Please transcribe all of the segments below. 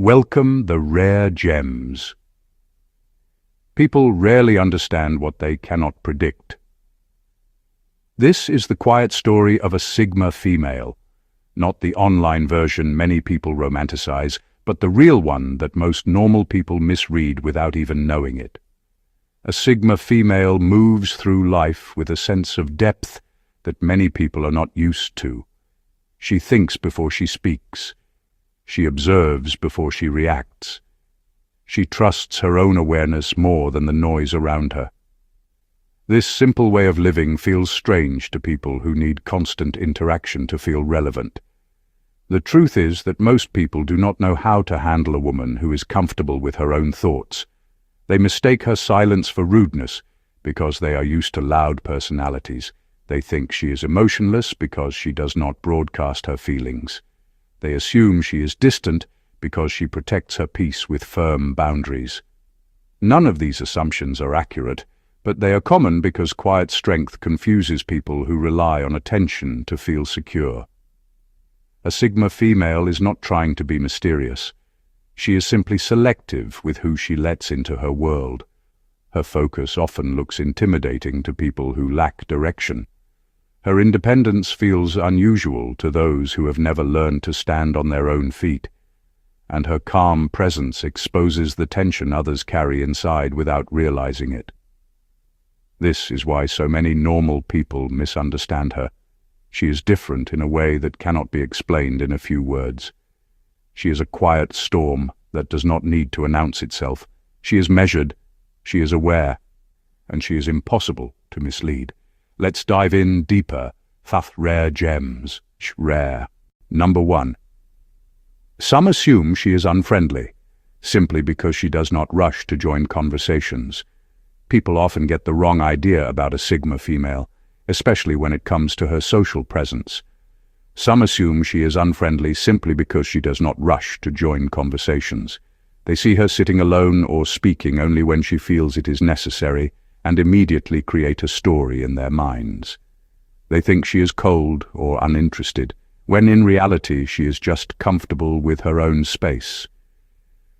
Welcome the rare gems. People rarely understand what they cannot predict. This is the quiet story of a Sigma female, not the online version many people romanticize, but the real one that most normal people misread without even knowing it. A Sigma female moves through life with a sense of depth that many people are not used to. She thinks before she speaks. She observes before she reacts. She trusts her own awareness more than the noise around her. This simple way of living feels strange to people who need constant interaction to feel relevant. The truth is that most people do not know how to handle a woman who is comfortable with her own thoughts. They mistake her silence for rudeness because they are used to loud personalities. They think she is emotionless because she does not broadcast her feelings. They assume she is distant because she protects her peace with firm boundaries. None of these assumptions are accurate, but they are common because quiet strength confuses people who rely on attention to feel secure. A Sigma female is not trying to be mysterious. She is simply selective with who she lets into her world. Her focus often looks intimidating to people who lack direction. Her independence feels unusual to those who have never learned to stand on their own feet, and her calm presence exposes the tension others carry inside without realizing it. This is why so many normal people misunderstand her. She is different in a way that cannot be explained in a few words. She is a quiet storm that does not need to announce itself. She is measured, she is aware, and she is impossible to mislead. Let's dive in deeper. Rare gems. Rare. Number 1. Some assume she is unfriendly, simply because she does not rush to join conversations. People often get the wrong idea about a Sigma female, especially when it comes to her social presence. Some assume she is unfriendly simply because she does not rush to join conversations. They see her sitting alone or speaking only when she feels it is necessary, and immediately create a story in their minds. They think she is cold or uninterested, when in reality she is just comfortable with her own space.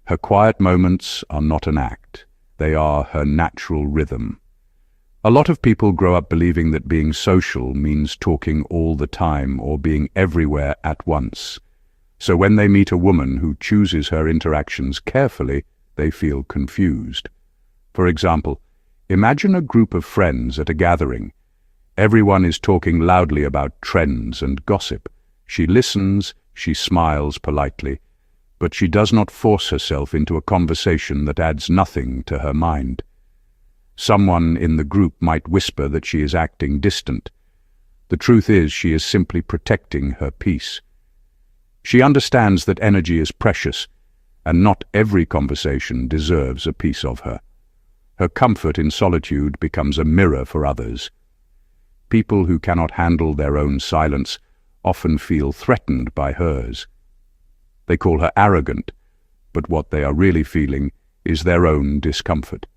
Her quiet moments are not an act, they are her natural rhythm. A lot of people grow up believing that being social means talking all the time or being everywhere at once. So when they meet a woman who chooses her interactions carefully, they feel confused. For example, imagine a group of friends at a gathering. Everyone is talking loudly about trends and gossip. She listens, she smiles politely, but she does not force herself into a conversation that adds nothing to her mind. Someone in the group might whisper that she is acting distant. The truth is she is simply protecting her peace. She understands that energy is precious, and not every conversation deserves a piece of her. Her comfort in solitude becomes a mirror for others. People who cannot handle their own silence often feel threatened by hers. They call her arrogant, but what they are really feeling is their own discomfort.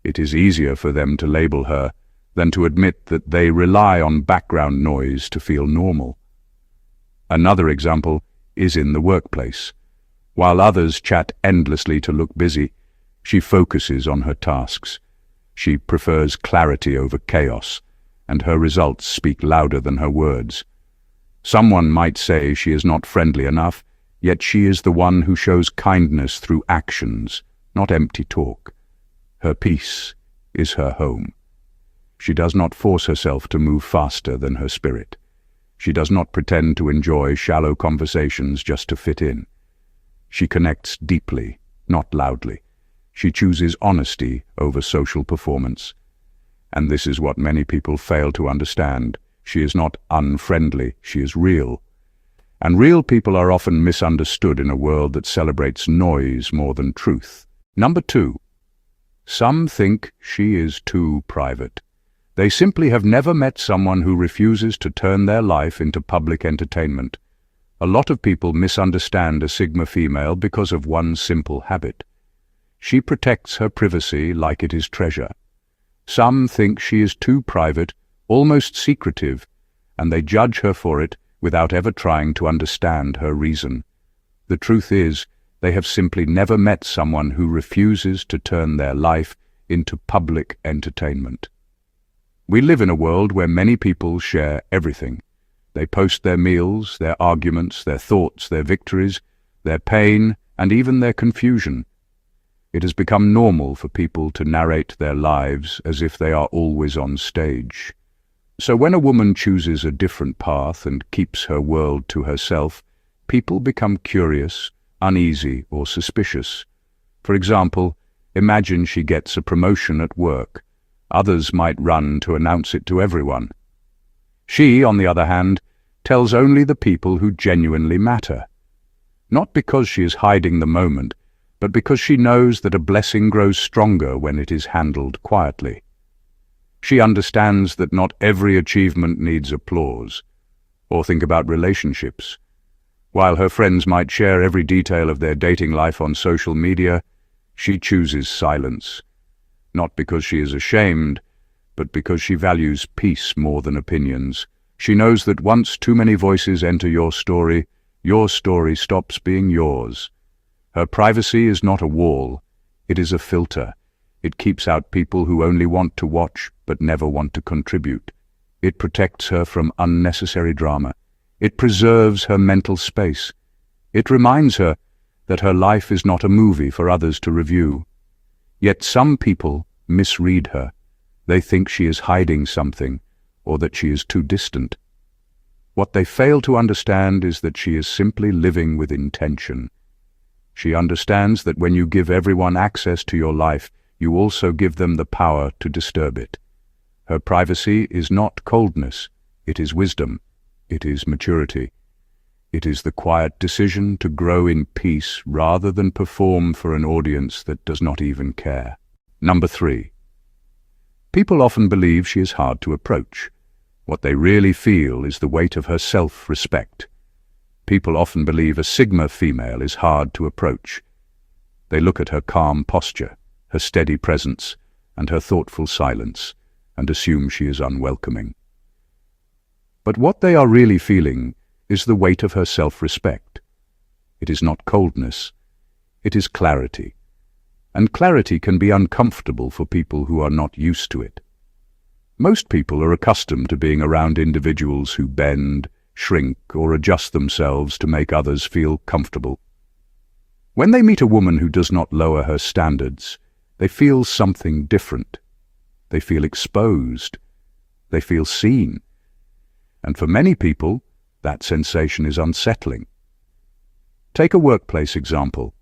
It is easier for them to label her than to admit that they rely on background noise to feel normal. Another example is in the workplace. While others chat endlessly to look busy, she focuses on her tasks. She prefers clarity over chaos, and her results speak louder than her words. Someone might say she is not friendly enough, yet she is the one who shows kindness through actions, not empty talk. Her peace is her home. She does not force herself to move faster than her spirit. She does not pretend to enjoy shallow conversations just to fit in. She connects deeply, not loudly. She chooses honesty over social performance. And this is what many people fail to understand. She is not unfriendly, she is real. And real people are often misunderstood in a world that celebrates noise more than truth. Number 2. Some think she is too private. They simply have never met someone who refuses to turn their life into public entertainment. A lot of people misunderstand a Sigma female because of one simple habit. She protects her privacy like it is treasure. Some think she is too private, almost secretive, and they judge her for it without ever trying to understand her reason. The truth is, They have simply never met someone who refuses to turn their life into public entertainment. We live in a world where many people share everything. They post their meals, their arguments, their thoughts, their victories, their pain, and even their confusion. It has become normal for people to narrate their lives as if they are always on stage. So when a woman chooses a different path and keeps her world to herself, people become curious, uneasy, or suspicious. For example, imagine she gets a promotion at work. Others might run to announce it to everyone. She, on the other hand, tells only the people who genuinely matter. Not because she is hiding the moment, but because she knows that a blessing grows stronger when it is handled quietly. She understands that not every achievement needs applause. Or think about relationships. While her friends might share every detail of their dating life on social media, she chooses silence. Not because she is ashamed, but because she values peace more than opinions. She knows that once too many voices enter your story stops being yours. Her privacy is not a wall, it is a filter. It keeps out people who only want to watch but never want to contribute. It protects her from unnecessary drama. It preserves her mental space. It reminds her that her life is not a movie for others to review. Yet some people misread her. They think she is hiding something, or that she is too distant. What they fail to understand is that she is simply living with intention. She understands that when you give everyone access to your life, you also give them the power to disturb it. Her privacy is not coldness, it is wisdom, it is maturity. It is the quiet decision to grow in peace rather than perform for an audience that does not even care. Number 3. People often believe she is hard to approach. What they really feel is the weight of her self-respect. People often believe a Sigma female is hard to approach. They look at her calm posture, her steady presence, and her thoughtful silence, and assume she is unwelcoming. But what they are really feeling is the weight of her self-respect. It is not coldness, it is clarity. And clarity can be uncomfortable for people who are not used to it. Most people are accustomed to being around individuals who bend, shrink, or adjust themselves to make others feel comfortable. When they meet a woman who does not lower her standards, they feel something different. They feel exposed. They feel seen. And for many people, that sensation is unsettling. Take a workplace example.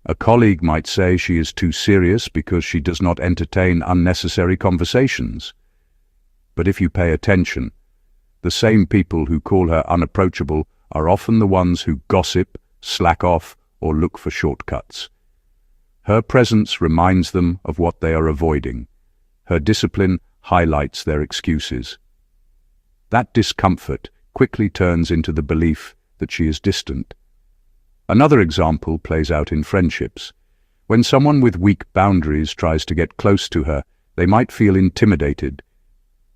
A colleague might say she is too serious because she does not entertain unnecessary conversations. But if you pay attention, the same people who call her unapproachable are often the ones who gossip, slack off, or look for shortcuts. Her presence reminds them of what they are avoiding. Her discipline highlights their excuses. That discomfort quickly turns into the belief that she is distant. Another example plays out in friendships. When someone with weak boundaries tries to get close to her, they might feel intimidated,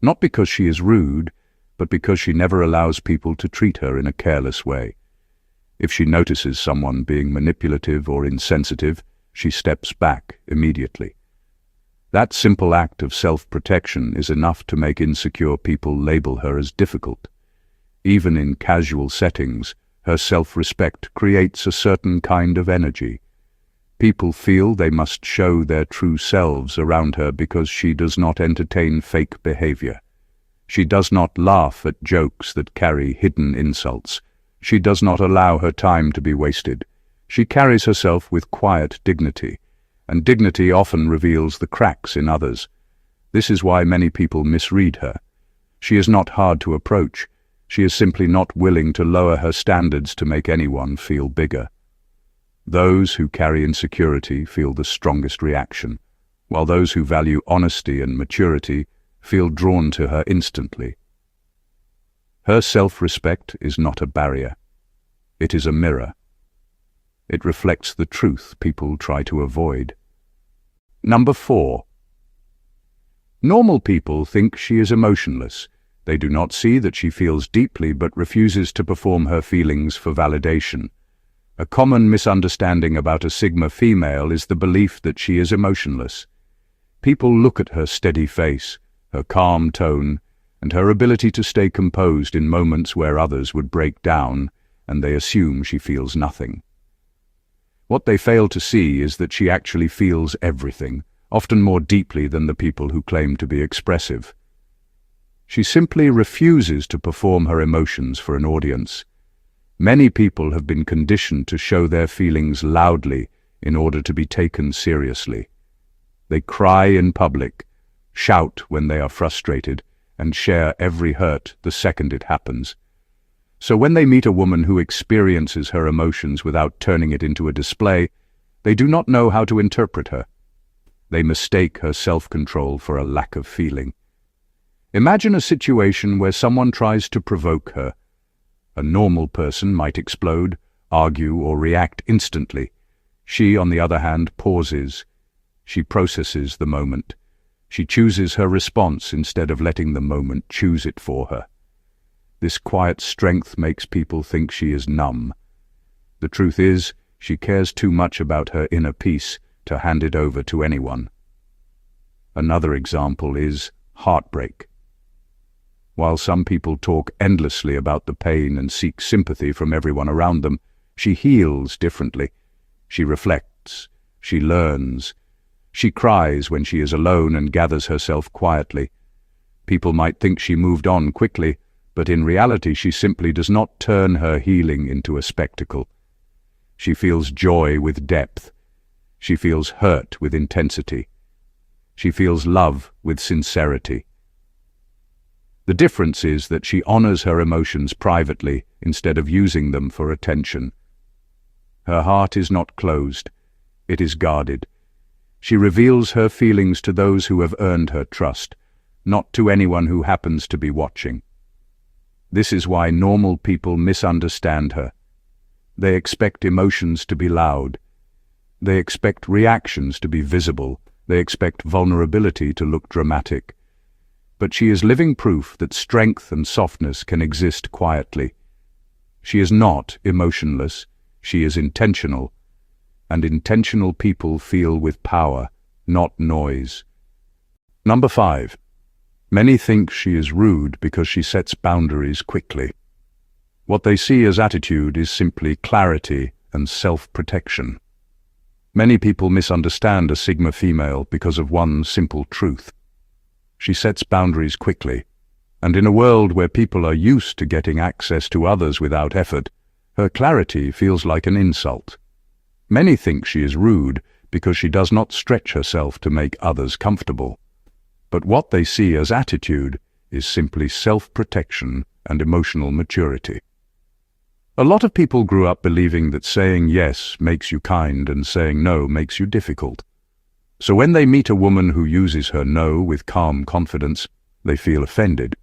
not because she is rude, but because she never allows people to treat her in a careless way. If she notices someone being manipulative or insensitive, she steps back immediately. That simple act of self-protection is enough to make insecure people label her as difficult. Even in casual settings, her self-respect creates a certain kind of energy. People feel they must show their true selves around her because she does not entertain fake behavior. She does not laugh at jokes that carry hidden insults. She does not allow her time to be wasted. She carries herself with quiet dignity, and dignity often reveals the cracks in others. This is why many people misread her. She is not hard to approach. She is simply not willing to lower her standards to make anyone feel bigger. Those who carry insecurity feel the strongest reaction, while those who value honesty and maturity feel drawn to her instantly. Her self-respect is not a barrier. It is a mirror. It reflects the truth people try to avoid. Number 4. Normal people think she is emotionless. They do not see that she feels deeply but refuses to perform her feelings for validation. A common misunderstanding about a Sigma female is the belief that she is emotionless. People look at her steady face, her calm tone, and her ability to stay composed in moments where others would break down, and they assume she feels nothing. What they fail to see is that she actually feels everything, often more deeply than the people who claim to be expressive. She simply refuses to perform her emotions for an audience. Many people have been conditioned to show their feelings loudly in order to be taken seriously. They cry in public, shout when they are frustrated, and share every hurt the second it happens. So when they meet a woman who experiences her emotions without turning it into a display, they do not know how to interpret her. They mistake her self-control for a lack of feeling. Imagine a situation where someone tries to provoke her. A normal person might explode, argue, or react instantly. She, on the other hand, pauses. She processes the moment. She chooses her response instead of letting the moment choose it for her. This quiet strength makes people think she is numb. The truth is, she cares too much about her inner peace to hand it over to anyone. Another example is heartbreak. While some people talk endlessly about the pain and seek sympathy from everyone around them, she heals differently. She reflects. She learns. She cries when she is alone and gathers herself quietly. People might think she moved on quickly, but in reality she simply does not turn her healing into a spectacle. She feels joy with depth. She feels hurt with intensity. She feels love with sincerity. The difference is that she honors her emotions privately instead of using them for attention. Her heart is not closed. It is guarded. She reveals her feelings to those who have earned her trust, not to anyone who happens to be watching. This is why normal people misunderstand her. They expect emotions to be loud. They expect reactions to be visible. They expect vulnerability to look dramatic. But she is living proof that strength and softness can exist quietly. She is not emotionless. She is intentional. And intentional people feel with power, not noise. Number 5. Many think she is rude because she sets boundaries quickly. What they see as attitude is simply clarity and self-protection. Many people misunderstand a Sigma female because of one simple truth. She sets boundaries quickly, and in a world where people are used to getting access to others without effort, her clarity feels like an insult. Many think she is rude because she does not stretch herself to make others comfortable. But what they see as attitude is simply self-protection and emotional maturity. A lot of people grew up believing that saying yes makes you kind and saying no makes you difficult. So when they meet a woman who uses her no with calm confidence, they feel offended.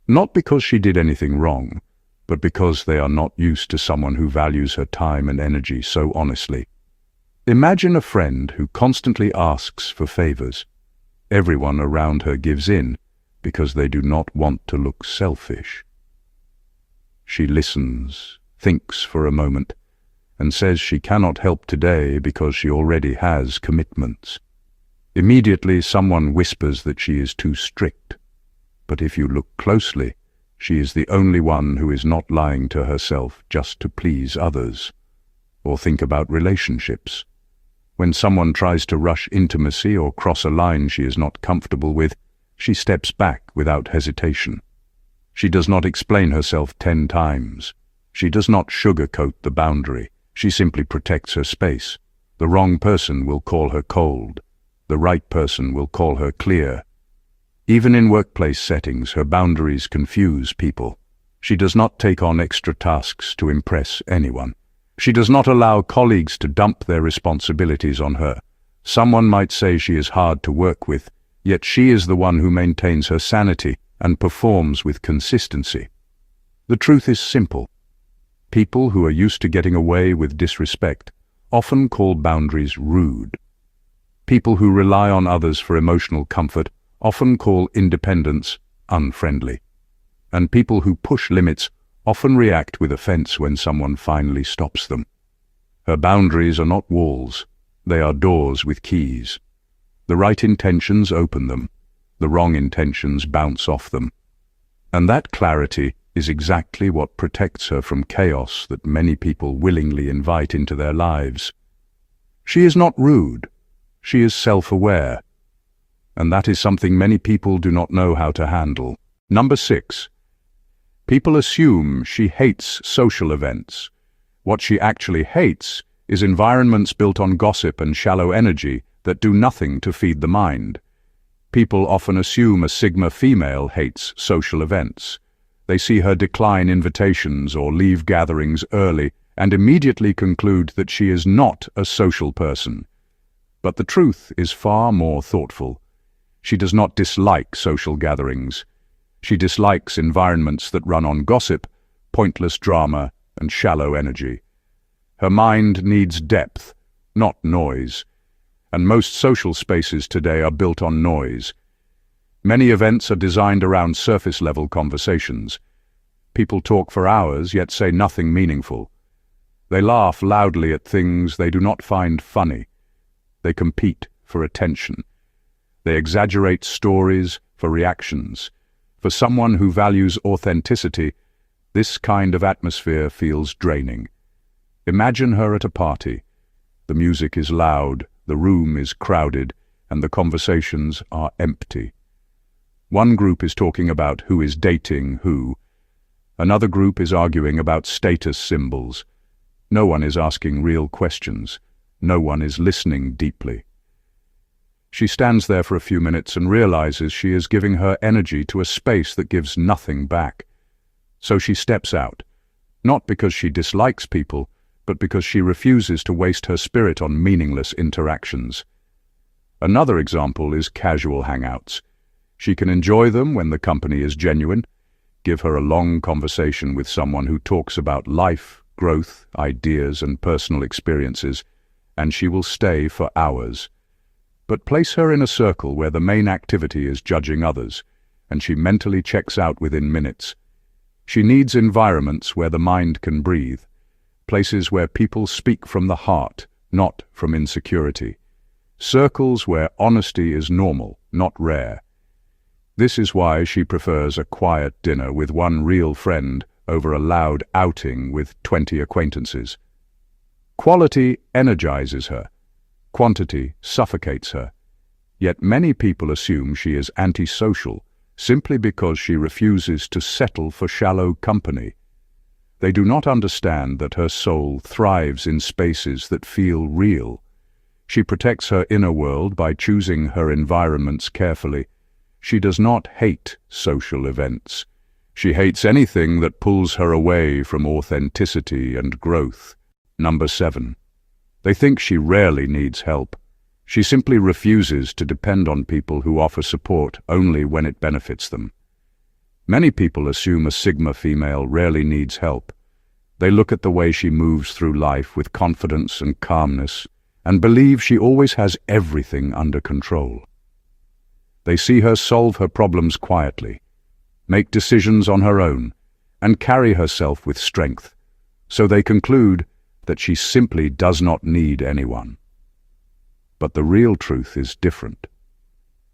Not because she did anything wrong, but because they are not used to someone who values her time and energy so honestly. Imagine a friend who constantly asks for favors. Everyone around her gives in because they do not want to look selfish. She listens, thinks for a moment, and says she cannot help today because she already has commitments. Immediately someone whispers that she is too strict. But if you look closely, she is the only one who is not lying to herself just to please others. Or think about relationships. When someone tries to rush intimacy or cross a line she is not comfortable with, she steps back without hesitation. She does not explain herself 10 times. She does not sugarcoat the boundary. She simply protects her space. The wrong person will call her cold. The right person will call her clear. Even in workplace settings, her boundaries confuse people. She does not take on extra tasks to impress anyone. She does not allow colleagues to dump their responsibilities on her. Someone might say she is hard to work with, yet she is the one who maintains her sanity and performs with consistency. The truth is simple. People who are used to getting away with disrespect often call boundaries rude. People who rely on others for emotional comfort often call independence unfriendly. And people who push limits often react with offense when someone finally stops them. Her boundaries are not walls, they are doors with keys. The right intentions open them, the wrong intentions bounce off them. And that clarity is exactly what protects her from chaos that many people willingly invite into their lives. She is not rude, she is self-aware. And that is something many people do not know how to handle. Number 6. People assume she hates social events. What she actually hates is environments built on gossip and shallow energy that do nothing to feed the mind. People often assume a Sigma female hates social events. They see her decline invitations or leave gatherings early and immediately conclude that she is not a social person. But the truth is far more thoughtful. She does not dislike social gatherings. She dislikes environments that run on gossip, pointless drama, and shallow energy. Her mind needs depth, not noise. And most social spaces today are built on noise. Many events are designed around surface-level conversations. People talk for hours yet say nothing meaningful. They laugh loudly at things they do not find funny. They compete for attention. They exaggerate stories for reactions. For someone who values authenticity, this kind of atmosphere feels draining. Imagine her at a party. The music is loud, the room is crowded, and the conversations are empty. One group is talking about who is dating who. Another group is arguing about status symbols. No one is asking real questions. No one is listening deeply. She stands there for a few minutes and realizes she is giving her energy to a space that gives nothing back. So she steps out, not because she dislikes people, but because she refuses to waste her spirit on meaningless interactions. Another example is casual hangouts. She can enjoy them when the company is genuine. Give her a long conversation with someone who talks about life, growth, ideas, and personal experiences, and she will stay for hours. But place her in a circle where the main activity is judging others, and she mentally checks out within minutes. She needs environments where the mind can breathe, places where people speak from the heart, not from insecurity, circles where honesty is normal, not rare. This is why she prefers a quiet dinner with one real friend over a loud outing with 20 acquaintances. Quality energizes her. Quantity suffocates her. Yet many people assume she is antisocial simply because she refuses to settle for shallow company. They do not understand that her soul thrives in spaces that feel real. She protects her inner world by choosing her environments carefully. She does not hate social events. She hates anything that pulls her away from authenticity and growth. Number 7. They think she rarely needs help. She simply refuses to depend on people who offer support only when it benefits them. Many people assume a Sigma female rarely needs help. They look at the way she moves through life with confidence and calmness and believe she always has everything under control. They see her solve her problems quietly, make decisions on her own, and carry herself with strength, so they conclude that she simply does not need anyone. But the real truth is different.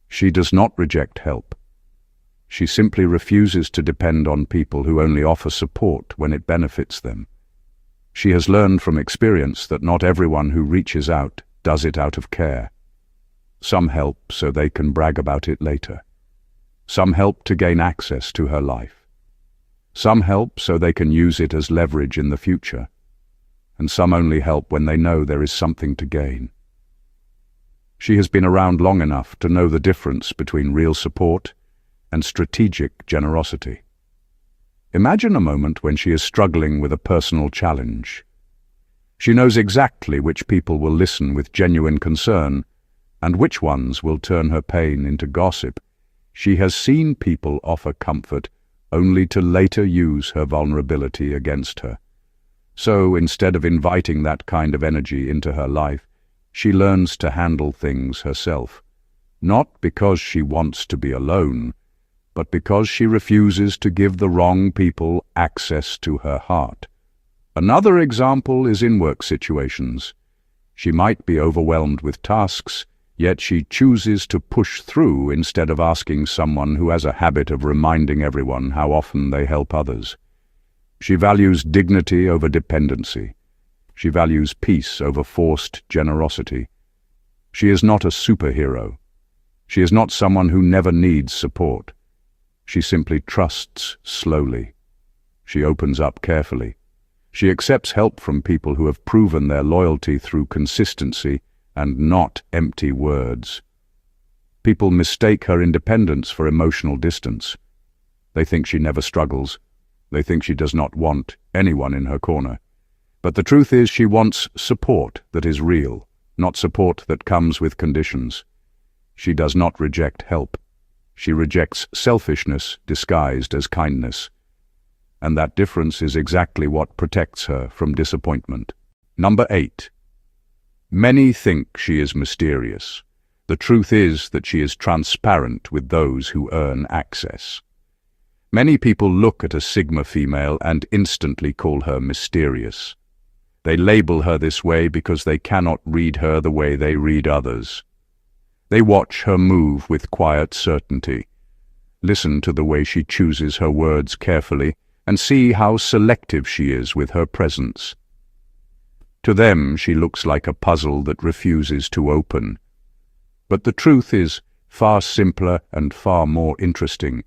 She does not reject help. She simply refuses to depend on people who only offer support when it benefits them. She has learned from experience that not everyone who reaches out does it out of care. Some help so they can brag about it later. Some help to gain access to her life. Some help so they can use it as leverage in the future. And some only help when they know there is something to gain. She has been around long enough to know the difference between real support and strategic generosity. Imagine a moment when she is struggling with a personal challenge. She knows exactly which people will listen with genuine concern and which ones will turn her pain into gossip. She has seen people offer comfort only to later use her vulnerability against her. So instead of inviting that kind of energy into her life, she learns to handle things herself, not because she wants to be alone, but because she refuses to give the wrong people access to her heart. Another example is in work situations. She might be overwhelmed with tasks, yet she chooses to push through instead of asking someone who has a habit of reminding everyone how often they help others. She values dignity over dependency. She values peace over forced generosity. She is not a superhero. She is not someone who never needs support. She simply trusts slowly. She opens up carefully. She accepts help from people who have proven their loyalty through consistency and not empty words. People mistake her independence for emotional distance. They think she never struggles. They think she does not want anyone in her corner. But the truth is, she wants support that is real, not support that comes with conditions. She does not reject help. She rejects selfishness disguised as kindness. And that difference is exactly what protects her from disappointment. Number 8. Many think she is mysterious. The truth is that she is transparent with those who earn access. Many people look at a Sigma female and instantly call her mysterious. They label her this way because they cannot read her the way they read others. They watch her move with quiet certainty, listen to the way she chooses her words carefully, and see how selective she is with her presence. To them, she looks like a puzzle that refuses to open. But the truth is far simpler and far more interesting.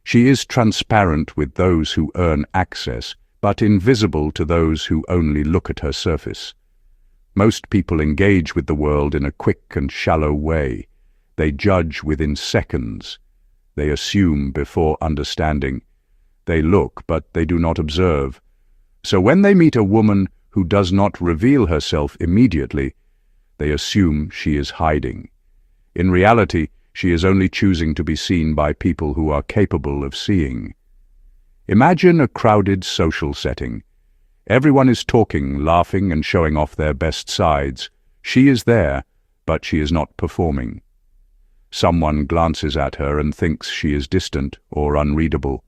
She is transparent with those who earn access, but invisible to those who only look at her surface. Most people engage with the world in a quick and shallow way. They judge within seconds. They assume before understanding. They look, but they do not observe. So when they meet a woman who does not reveal herself immediately, they assume she is hiding. In reality, she is only choosing to be seen by people who are capable of seeing. Imagine a crowded social setting. Everyone is talking, laughing, and showing off their best sides. She is there, but she is not performing. Someone glances at her and thinks she is distant or unreadable.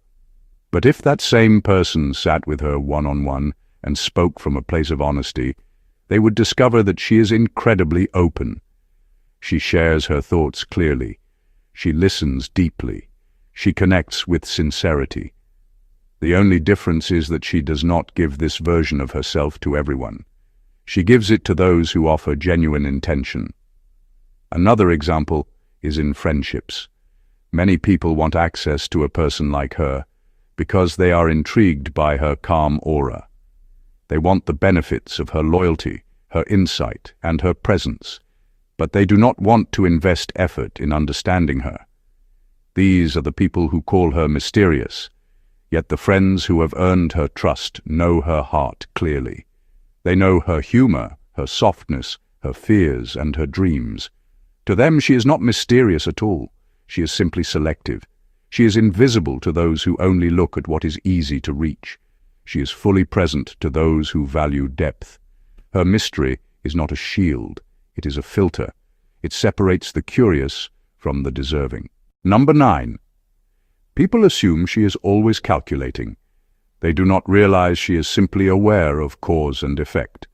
But if that same person sat with her one-on-one and spoke from a place of honesty, they would discover that she is incredibly open. She shares her thoughts clearly. She listens deeply. She connects with sincerity. The only difference is that she does not give this version of herself to everyone. She gives it to those who offer genuine intention. Another example is in friendships. Many people want access to a person like her because they are intrigued by her calm aura. They want the benefits of her loyalty, her insight, and her presence, but they do not want to invest effort in understanding her. These are the people who call her mysterious, yet the friends who have earned her trust know her heart clearly. They know her humor, her softness, her fears, and her dreams. To them, she is not mysterious at all. She is simply selective. She is invisible to those who only look at what is easy to reach. She is fully present to those who value depth. Her mystery is not a shield. It is a filter. It separates the curious from the deserving. Number 9. People assume she is always calculating. They do not realize she is simply aware of cause and effect.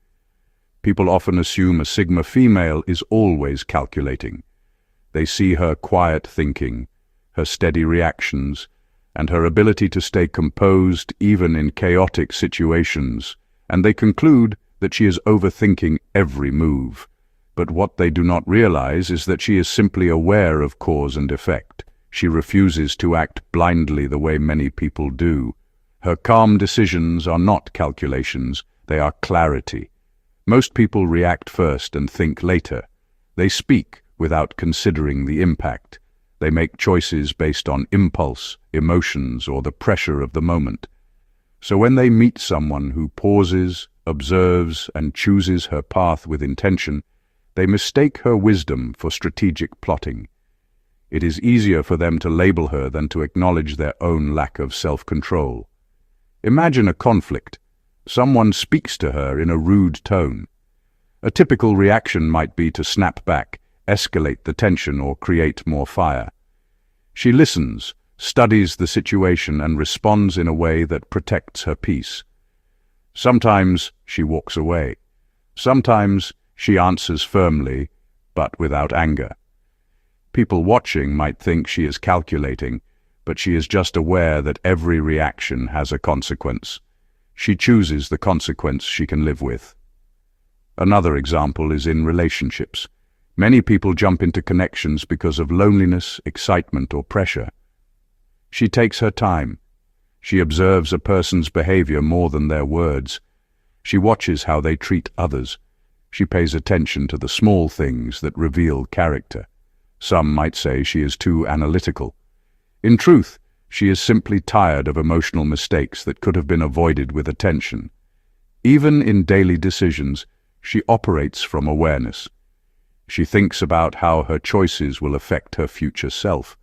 People often assume a Sigma female is always calculating. They see her quiet thinking, her steady reactions, and her ability to stay composed even in chaotic situations, and they conclude that she is overthinking every move. But what they do not realize is that she is simply aware of cause and effect. She refuses to act blindly the way many people do. Her calm decisions are not calculations, they are clarity. Most people react first and think later. They speak without considering the impact. They make choices based on impulse, emotions, or the pressure of the moment. So when they meet someone who pauses, observes, and chooses her path with intention, they mistake her wisdom for strategic plotting. It is easier for them to label her than to acknowledge their own lack of self-control. Imagine a conflict. Someone speaks to her in a rude tone. A typical reaction might be to snap back, escalate the tension, or create more fire. She listens, studies the situation, and responds in a way that protects her peace. Sometimes she walks away. Sometimes she answers firmly, but without anger. People watching might think she is calculating, but she is just aware that every reaction has a consequence. She chooses the consequence she can live with. Another example is in relationships. Many people jump into connections because of loneliness, excitement, or pressure. She takes her time. She observes a person's behavior more than their words. She watches how they treat others. She pays attention to the small things that reveal character. Some might say she is too analytical. In truth, she is simply tired of emotional mistakes that could have been avoided with attention. Even in daily decisions, she operates from awareness. She thinks about how her choices will affect her future self.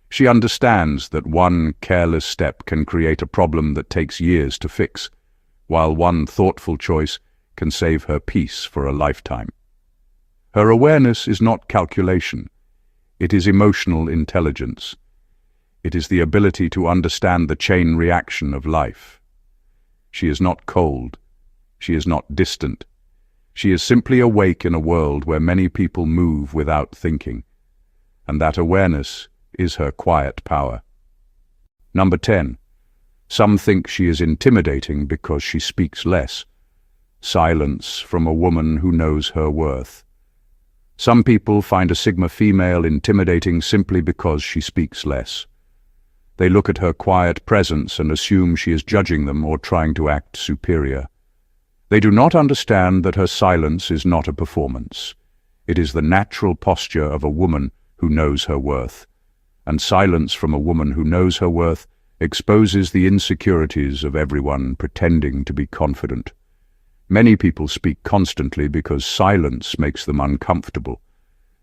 She understands that one careless step can create a problem that takes years to fix, while one thoughtful choice can save her peace for a lifetime. Her awareness is not calculation. It is emotional intelligence. It is the ability to understand the chain reaction of life. She is not cold. She is not distant. She is simply awake in a world where many people move without thinking, and that awareness is her quiet power. Number 10. Some think she is intimidating because she speaks less. Silence from a woman who knows her worth. Some people find a Sigma female intimidating simply because she speaks less. They look at her quiet presence and assume she is judging them or trying to act superior. They do not understand that her silence is not a performance. It is the natural posture of a woman who knows her worth. And silence from a woman who knows her worth exposes the insecurities of everyone pretending to be confident. Many people speak constantly because silence makes them uncomfortable.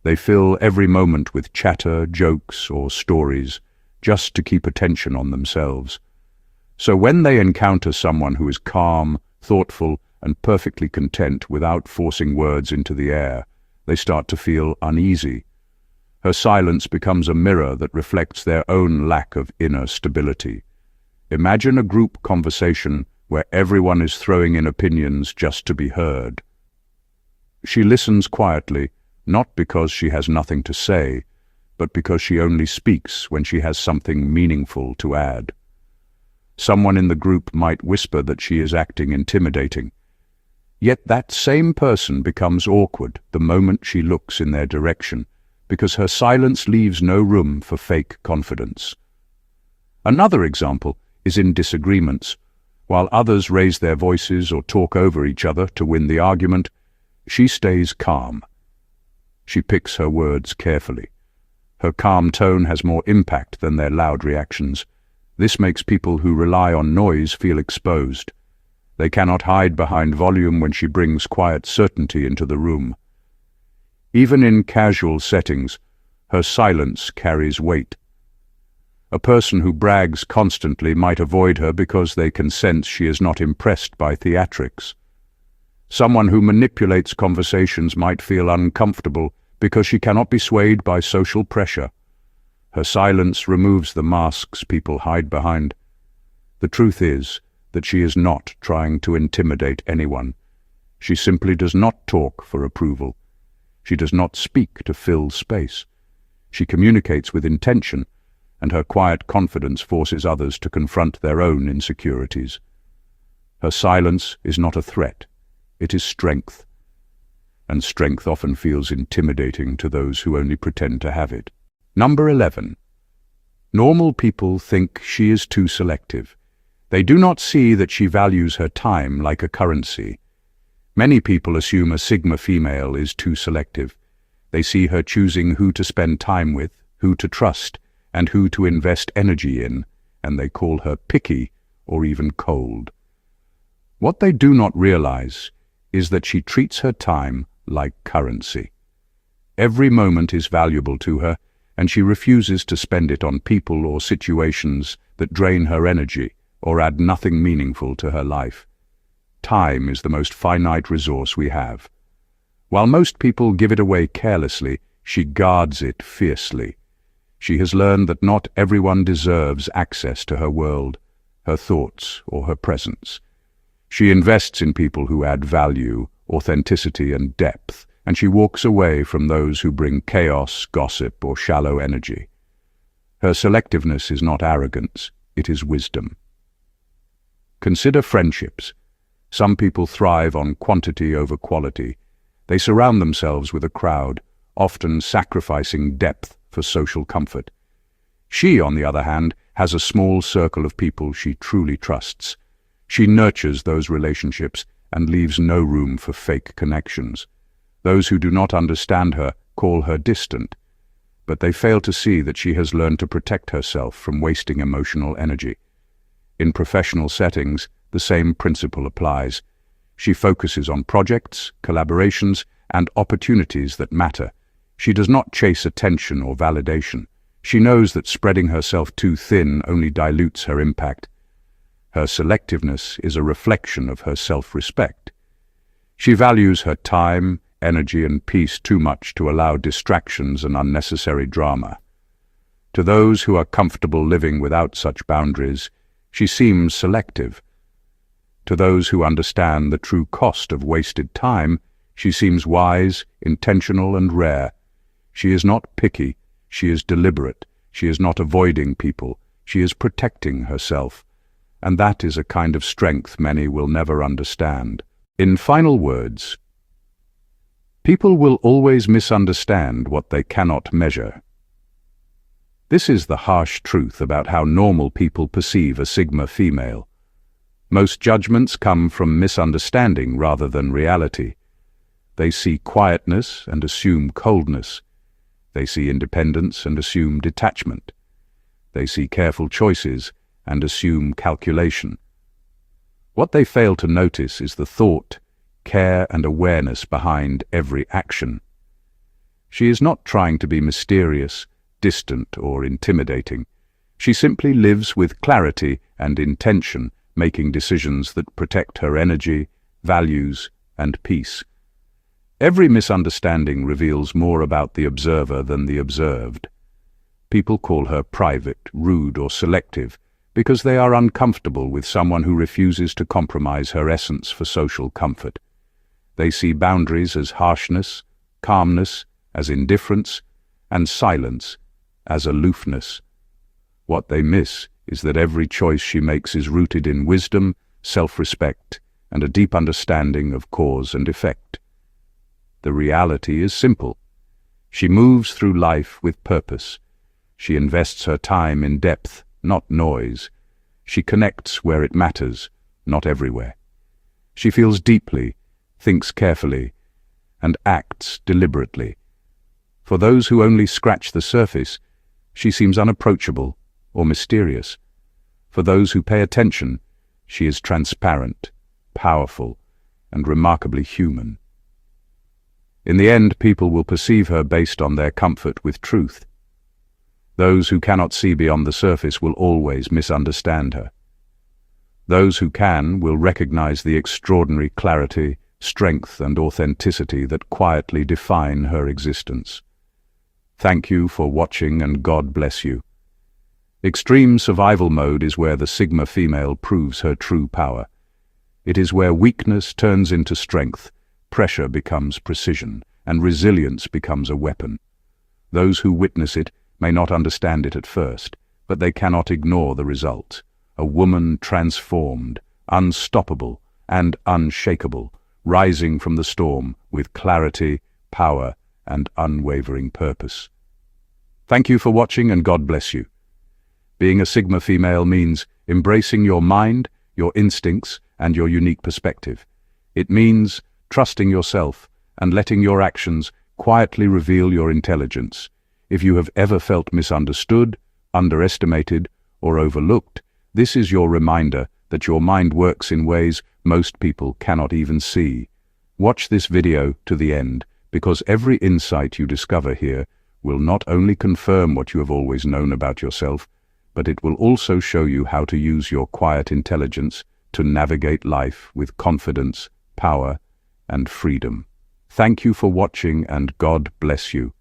They fill every moment with chatter, jokes, or stories, just to keep attention on themselves. So when they encounter someone who is calm, thoughtful, and perfectly content without forcing words into the air, they start to feel uneasy. Her silence becomes a mirror that reflects their own lack of inner stability. Imagine a group conversation where everyone is throwing in opinions just to be heard. She listens quietly, not because she has nothing to say, but because she only speaks when she has something meaningful to add. Someone in the group might whisper that she is acting intimidating. Yet that same person becomes awkward the moment she looks in their direction, because her silence leaves no room for fake confidence. Another example is in disagreements. While others raise their voices or talk over each other to win the argument, she stays calm. She picks her words carefully. Her calm tone has more impact than their loud reactions. This makes people who rely on noise feel exposed. They cannot hide behind volume when she brings quiet certainty into the room. Even in casual settings, her silence carries weight. A person who brags constantly might avoid her because they can sense she is not impressed by theatrics. Someone who manipulates conversations might feel uncomfortable because she cannot be swayed by social pressure. Her silence removes the masks people hide behind. The truth is that she is not trying to intimidate anyone. She simply does not talk for approval. She does not speak to fill space. She communicates with intention, and her quiet confidence forces others to confront their own insecurities. Her silence is not a threat, it is strength. And strength often feels intimidating to those who only pretend to have it. Number 11. Normal people think she is too selective. They do not see that she values her time like a currency. Many people assume a Sigma female is too selective. They see her choosing who to spend time with, who to trust, and who to invest energy in, and they call her picky or even cold. What they do not realize is that she treats her time like currency. Every moment is valuable to her, and she refuses to spend it on people or situations that drain her energy or add nothing meaningful to her life. Time is the most finite resource we have. While most people give it away carelessly, she guards it fiercely. She has learned that not everyone deserves access to her world, her thoughts, or her presence. She invests in people who add value, authenticity, and depth, and she walks away from those who bring chaos, gossip, or shallow energy. Her selectiveness is not arrogance, it is wisdom. Consider friendships. Some people thrive on quantity over quality. They surround themselves with a crowd, often sacrificing depth for social comfort. She, on the other hand, has a small circle of people she truly trusts. She nurtures those relationships and leaves no room for fake connections. Those who do not understand her call her distant, but they fail to see that she has learned to protect herself from wasting emotional energy. In professional settings, the same principle applies. She focuses on projects, collaborations, and opportunities that matter. She does not chase attention or validation. She knows that spreading herself too thin only dilutes her impact. Her selectiveness is a reflection of her self-respect. She values her time, energy, and peace too much to allow distractions and unnecessary drama. To those who are comfortable living without such boundaries, she seems selective. To those who understand the true cost of wasted time, she seems wise, intentional, and rare. She is not picky, she is deliberate. She is not avoiding people, she is protecting herself. And that is a kind of strength many will never understand. In final words, people will always misunderstand what they cannot measure. This is the harsh truth about how normal people perceive a Sigma female. Most judgments come from misunderstanding rather than reality. They see quietness and assume coldness. They see independence and assume detachment. They see careful choices and assume calculation. What they fail to notice is the thought, care, and awareness behind every action. She is not trying to be mysterious, distant, or intimidating. She simply lives with clarity and intention, making decisions that protect her energy, values, and peace. Every misunderstanding reveals more about the observer than the observed. People call her private, rude, or selective because they are uncomfortable with someone who refuses to compromise her essence for social comfort. They see boundaries as harshness, calmness as indifference, and silence as aloofness. What they miss is that every choice she makes is rooted in wisdom, self-respect, and a deep understanding of cause and effect. The reality is simple. She moves through life with purpose. She invests her time in depth, not noise. She connects where it matters, not everywhere. She feels deeply, thinks carefully, and acts deliberately. For those who only scratch the surface, she seems unapproachable or mysterious. For those who pay attention, she is transparent, powerful, and remarkably human. In the end, people will perceive her based on their comfort with truth. Those who cannot see beyond the surface will always misunderstand her. Those who can will recognize the extraordinary clarity, strength, and authenticity that quietly define her existence. Thank you for watching, and God bless you. Extreme survival mode is where the Sigma female proves her true power. It is where weakness turns into strength, pressure becomes precision, and resilience becomes a weapon. Those who witness it may not understand it at first, but they cannot ignore the result. A woman transformed, unstoppable, and unshakable, rising from the storm with clarity, power, and unwavering purpose. Thank you for watching, and God bless you. Being a Sigma female means embracing your mind, your instincts, and your unique perspective. It means trusting yourself and letting your actions quietly reveal your intelligence. If you have ever felt misunderstood, underestimated, or overlooked, this is your reminder that your mind works in ways most people cannot even see. Watch this video to the end, because every insight you discover here will not only confirm what you have always known about yourself, but it will also show you how to use your quiet intelligence to navigate life with confidence, power, and freedom. Thank you for watching, and God bless you.